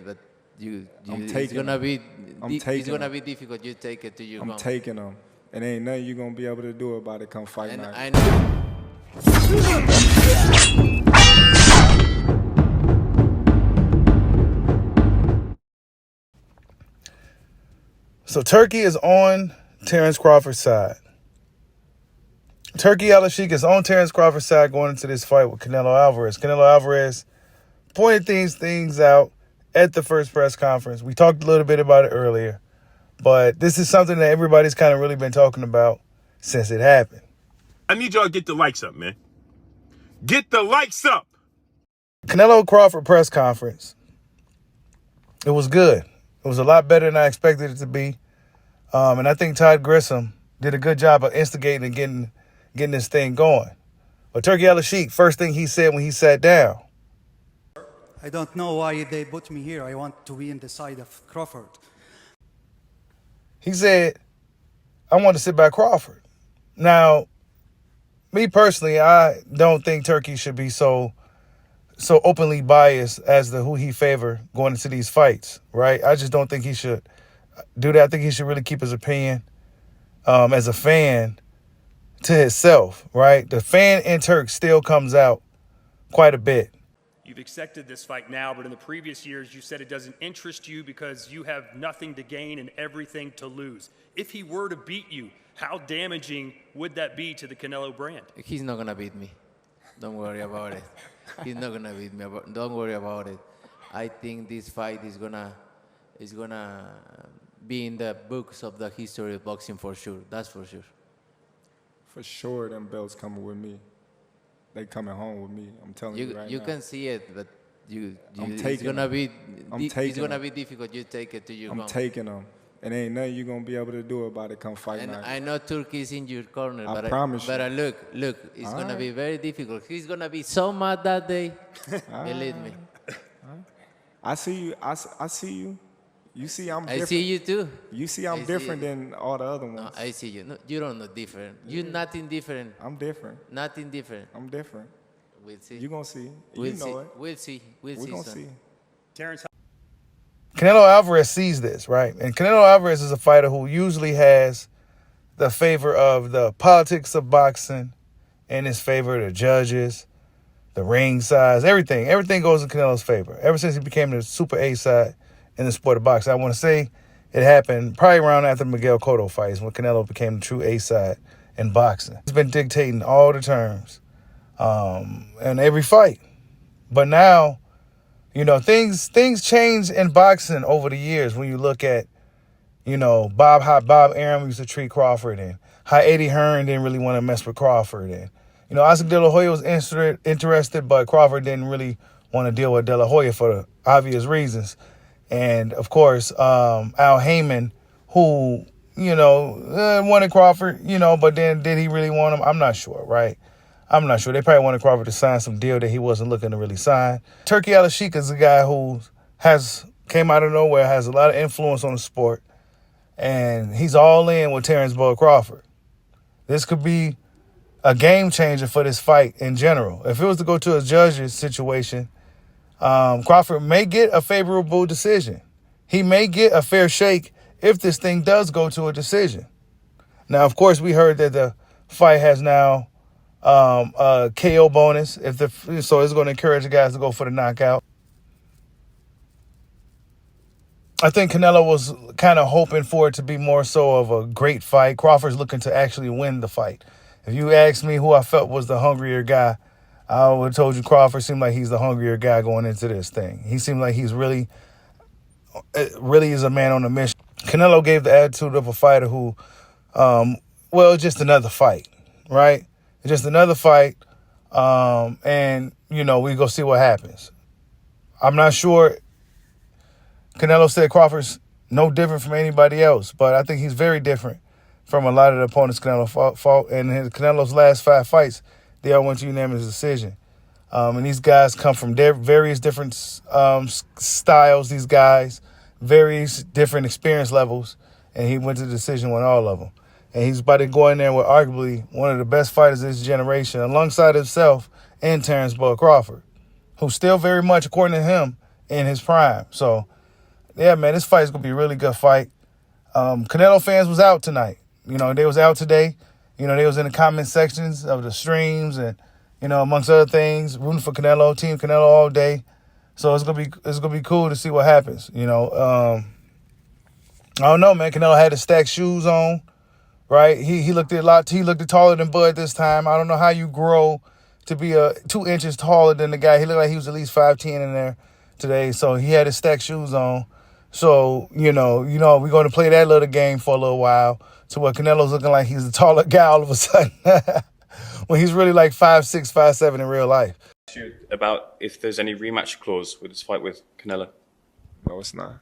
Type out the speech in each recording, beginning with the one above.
But I'm it's taking gonna them. be I'm it's taking gonna them. be difficult. You take it to your I'm home. taking them. And ain't nothing you gonna be able to do about it come fight And night. I know. So Turki is on Terence Crawford's side. Turki Alashikh is on Terence Crawford's side going into this fight with Canelo Alvarez. Canelo Alvarez pointed these things out at the first press conference. We talked a little bit about it earlier, but this is something that everybody's kind of really been talking about since it happened. I need y'all to get the likes up, man. Get the likes up. Canelo Crawford press conference. It was good. It was a lot better than I expected it to be. And I think Todd Grissom did a good job of instigating and getting this thing going. But Turki Alashikh, first thing he said when he sat down. I don't know why they put me here. I want to be in the side of Crawford. He said, I want to sit by Crawford. Now, me personally, I don't think Turki should be so openly biased as to who he favor going into these fights, right? I just don't think he should do that. I think he should really keep his opinion as a fan to himself, right? The fan in Turk still comes out quite a bit. You've accepted this fight now, but in the previous years, you said it doesn't interest you because you have nothing to gain and everything to lose. If he were to beat you, how damaging would that be to the Canelo brand? He's not gonna beat me. Don't worry about it. He's not gonna beat me. Don't worry about it. I think this fight is gonna be in the books of the history of boxing for sure. That's for sure. For sure, them belts coming with me. They coming home with me. I'm telling you right now. You can see it, but it's gonna be difficult. You take it to your home. I'm taking them. And ain't nothing you gonna be able to do about it come fight And night. I know Turki is in your corner, I promise you. but look, it's gonna be very difficult. He's gonna be so mad that day. Believe me. I see you. I see you. You see I'm different. I see you too. You see I'm different than all the other ones. No, I see you. No, you don't know different. You're nothing different. I'm different. Nothing different. I'm different. We'll see. You gonna see. We'll you know see. it. We'll see. We'll We see. gonna Son. see. Terence, Canelo Alvarez sees this, right? And Canelo Alvarez is a fighter who usually has the favor of the politics of boxing in his favor, the judges, the ring size, everything. Everything goes in Canelo's favor. Ever since he became the Super A side in the sport of boxing. I want to say it happened probably around after the Miguel Cotto fights when Canelo became the true A side in boxing. He's been dictating all the terms in every fight. But now, you know, things change in boxing over the years when you look at, you know, how Bob Arum used to treat Crawford and how Eddie Hearn didn't really want to mess with Crawford. And, you know, Oscar De La Hoya was interested, but Crawford didn't really want to deal with De La Hoya for the obvious reasons. And, of course, Al Heyman, who, you know, wanted Crawford, you know, but then did he really want him? I'm not sure, right? I'm not sure. They probably wanted Crawford to sign some deal that he wasn't looking to really sign. Turki Alashikh is a guy who came out of nowhere, has a lot of influence on the sport, and he's all in with Terence Bud Crawford. This could be a game changer for this fight in general. If it was to go to a judge's situation, Crawford may get a favorable decision. He may get a fair shake if this thing does go to a decision. Now, of course, we heard that the fight has now a KO bonus, so it's going to encourage the guys to go for the knockout. I think Canelo was kind of hoping for it to be more so of a great fight. Crawford's looking to actually win the fight. If you asked me who I felt was the hungrier guy, I would have told you Crawford seemed like he's the hungrier guy going into this thing. He seemed like he's really is a man on a mission. Canelo gave the attitude of a fighter who, it's just another fight, right? It's just another fight, and, you know, we go see what happens. I'm not sure. Canelo said Crawford's no different from anybody else, but I think he's very different from a lot of the opponents Canelo fought. And in Canelo's last 5 fights, they all went to unanimous decision. And these guys come from various different styles, these guys, various different experience levels, and he went to the decision with all of them. And he's about to go in there with arguably one of the best fighters of this generation, alongside himself and Terence Bud Crawford, who's still very much, according to him, in his prime. So, yeah, man, this fight's going to be a really good fight. Canelo fans was out tonight. You know, they was out today. You know, they was in the comment sections of the streams and, you know, amongst other things, rooting for Canelo, Team Canelo all day. So it's gonna be cool to see what happens. You know, I don't know, man. Canelo had his stacked shoes on, right? He looked taller than Bud this time. I don't know how you grow to be 2 inches taller than the guy. He looked like he was at least 5'10" in there today. So he had his stacked shoes on. So, you know, we're going to play that little game for a little while to where Canelo's looking like he's a taller guy all of a sudden when he's really like 5'6", 5'7" in real life. About if there's any rematch clause with this fight with Canelo. No, it's not.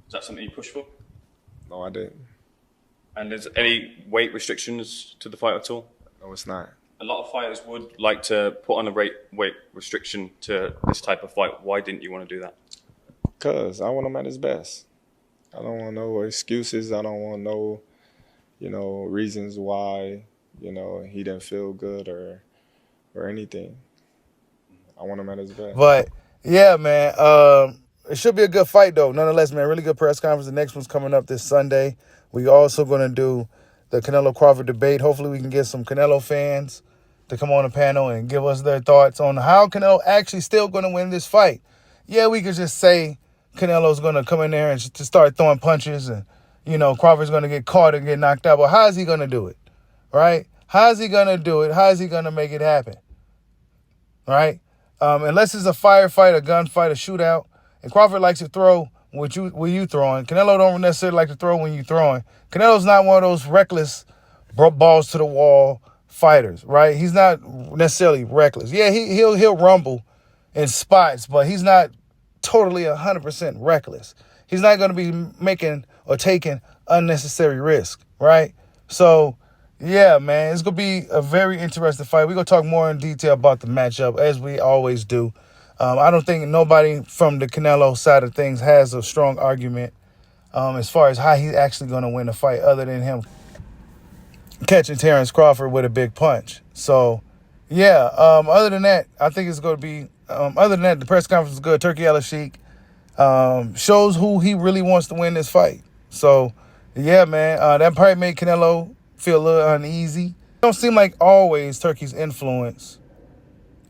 Is that something you push for? No, I didn't. And is any weight restrictions to the fight at all? No, it's not. A lot of fighters would like to put on a weight restriction to this type of fight. Why didn't you want to do that? Because I want him at his best. I don't want no excuses. I don't want no, reasons why, he didn't feel good or anything. I want him at his best. But, yeah, man, it should be a good fight, though. Nonetheless, man, really good press conference. The next one's coming up this Sunday. We also going to do the Canelo-Crawford debate. Hopefully we can get some Canelo fans to come on the panel and give us their thoughts on how Canelo actually still going to win this fight. Yeah, we could just say Canelo's going to come in there and just start throwing punches and, Crawford's going to get caught and get knocked out. But how is he going to do it, right? How is he going to do it? How is he going to make it happen, right? Unless it's a firefight, a gunfight, a shootout, and Crawford likes to throw when you throwing. Canelo don't necessarily like to throw when you throwing. Canelo's not one of those reckless balls to the wall fighters, right? He's not necessarily reckless. Yeah, he'll rumble in spots, but he's not totally 100% reckless. He's not going to be making or taking unnecessary risk, right? So, yeah, man, it's going to be a very interesting fight. We're going to talk more in detail about the matchup, as we always do. I don't think nobody from the Canelo side of things has a strong argument as far as how he's actually going to win the fight other than him catching Terence Crawford with a big punch. So, yeah, other than that, I think it's going to be, other than that, the press conference is good. Turki Alashikh shows who he really wants to win this fight. So, yeah, man, that probably made Canelo feel a little uneasy. It don't seem like always Turki's influence,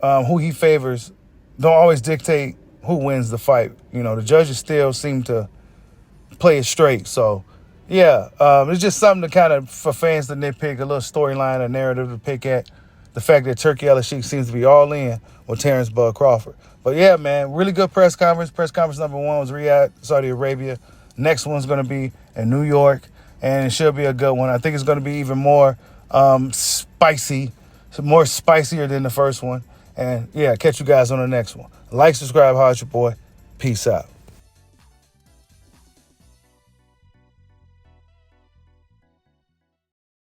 who he favors, don't always dictate who wins the fight. The judges still seem to play it straight. So, yeah, it's just something to kind of, for fans to nitpick, a little storyline, a narrative to pick at. The fact that Turki Alashikh seems to be all in with Terence Bud Crawford. But, yeah, man, really good press conference. Press conference number 1 was Riyadh, Saudi Arabia. Next one's going to be in New York, and it should be a good one. I think it's going to be even more spicy, more spicier than the first one. And, yeah, catch you guys on the next one. Like, subscribe, holler at your boy. Peace out.